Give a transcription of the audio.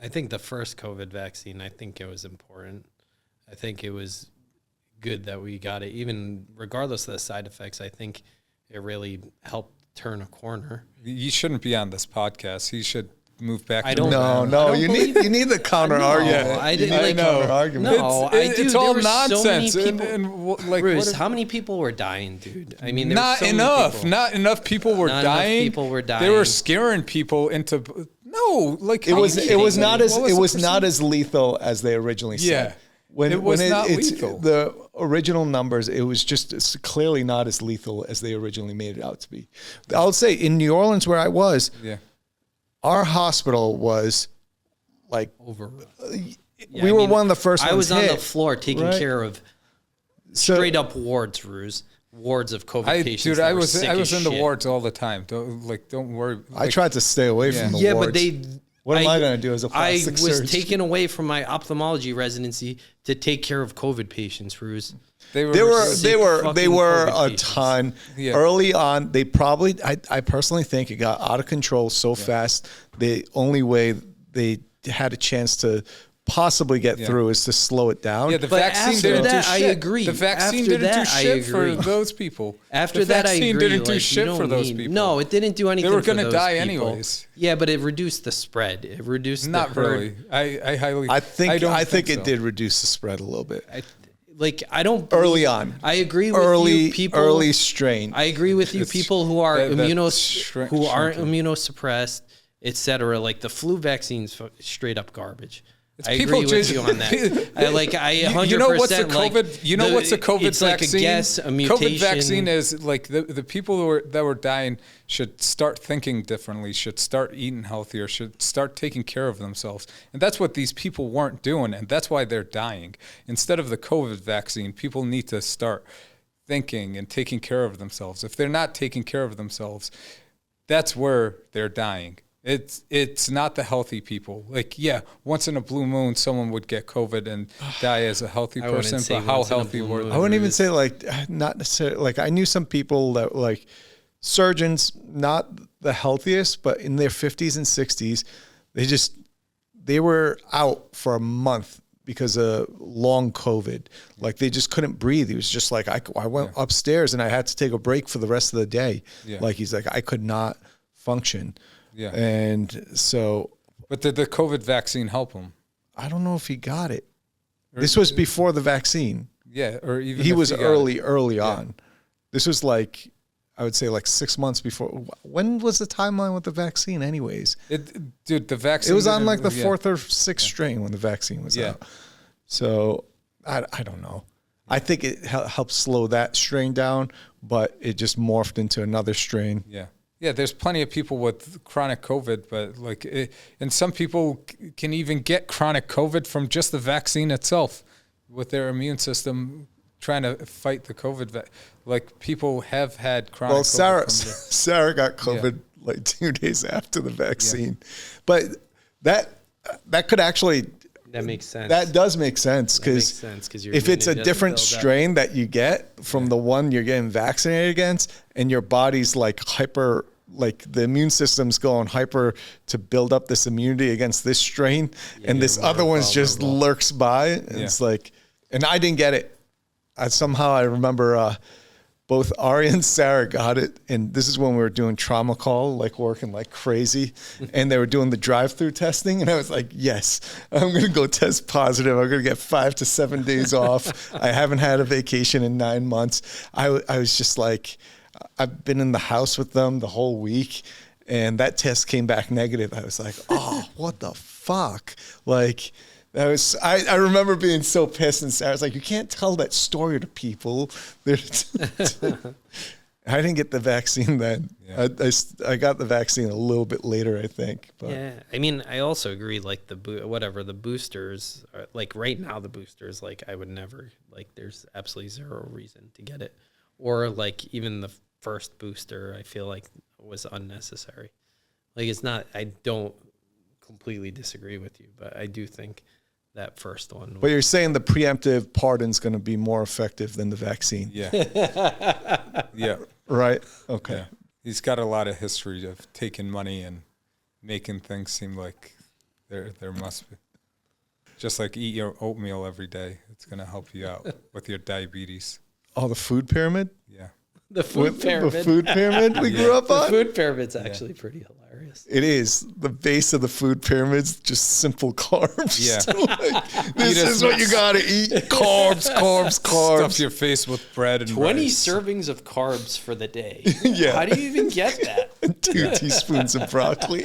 I think the first COVID vaccine, I think it was important. I think it was good that we got it, even regardless of the side effects. I think it really helped turn a corner. You shouldn't be on this podcast. He should move back. No. You need the counter argument. I didn't counter argument. It's all nonsense. So many people, and like, Bruce, how many people were dying, dude? I mean, not enough. Not enough people were dying. People were dying. They were scaring people into it was not as lethal as they originally said. When it was not lethal. The original numbers, it was just clearly not as lethal as they originally made it out to be. I'll say in New Orleans where I was, our hospital was like over. We were one of the first ones I was on hit, the floor taking care of straight up wards, Ruse. Wards of COVID patients. Dude, I was in the wards all the time. Don't worry. I tried to stay away from the wards. But what am I going to do as a plastic surgeon? I was taken away from my ophthalmology residency to take care of COVID patients, Ruse. They were a ton. Yeah. Early on, they probably, I personally think it got out of control so fast. The only way they had a chance to possibly get through is to slow it down. Yeah, the vaccine didn't do shit. I agree. The vaccine didn't do shit for those people. After that, I agree. The vaccine didn't do shit for those people. No, it didn't do anything. They were going to die anyways. Yeah, but it reduced the spread. It reduced not the really. I think it did reduce the spread a little bit. I don't early on. I agree with you people. Early strain. I agree with you people who are aren't immunosuppressed, etc. Like the flu vaccine's straight up garbage. I agree with you on that. I 100%. You know what's a COVID? What's a COVID it's vaccine? It's like a guess, a mutation. COVID vaccine is like the people that were dying should start thinking differently, should start eating healthier, should start taking care of themselves, and that's what these people weren't doing, and that's why they're dying. Instead of the COVID vaccine, people need to start thinking and taking care of themselves. If they're not taking care of themselves, that's where they're dying. It's not the healthy people. Once in a blue moon, someone would get COVID and die as a healthy person. But how healthy were they? I wouldn't even say not necessarily. I knew some people that surgeons, not the healthiest, but in their 50s and 60s, they were out for a month because of long COVID. They just couldn't breathe. He was just like, I went upstairs and I had to take a break for the rest of the day. Yeah. He's like, I could not function. Yeah. And so. But did the COVID vaccine help him? I don't know if he got it. This was before the vaccine. Yeah. Or even he was early on. This was I would say 6 months before. When was the timeline with the vaccine anyways? The vaccine. It was on the fourth or sixth strain when the vaccine was out. So I don't know. I think it helped slow that strain down, but it just morphed into another strain. Yeah. Yeah, there's plenty of people with chronic COVID, but and some people can even get chronic COVID from just the vaccine itself, with their immune system trying to fight the COVID. People have had chronic. Well, Sarah got COVID 2 days after the vaccine, but that could actually. That makes sense. That does make sense because if it's a different strain that you get from the one you're getting vaccinated against, and your body's hyper, the immune system's going hyper to build up this immunity against this strain, and this other one's just lurks by. And it's and I didn't get it. I remember both Ari and Sarah got it, and this is when we were doing trauma call, working like crazy, and they were doing the drive-through testing, and I was like, yes, I'm going to go test positive. I'm going to get 5 to 7 days off. I haven't had a vacation in 9 months. I was just I've been in the house with them the whole week, and that test came back negative. I was like, oh, what the fuck? I remember being so pissed, and Sarah's like, you can't tell that story to people. I didn't get the vaccine then. Yeah. I got the vaccine a little bit later, I think. But. Yeah, I mean, I also agree, the boosters, right now the boosters, I would never, there's absolutely zero reason to get it. Or even the first booster, I feel was unnecessary. It's not, I don't completely disagree with you, but I do think that first one. But you're saying the preemptive pardon's going to be more effective than the vaccine. Yeah. Yeah. Right? Okay. Yeah. He's got a lot of history of taking money and making things seem like There must be. Just like eat your oatmeal every day. It's going to help you out with your diabetes. Oh, the food pyramid? Yeah. The food pyramid. The food pyramid we grew up on? The food pyramid's actually pretty hilarious. It is. The base of the food pyramid's just simple carbs. Yeah. Like, this is what you got to eat. Carbs, carbs, carbs. Stuff your face with bread and 20 rice. servings of carbs for the day. Yeah. How do you even get that? 2 teaspoons of broccoli.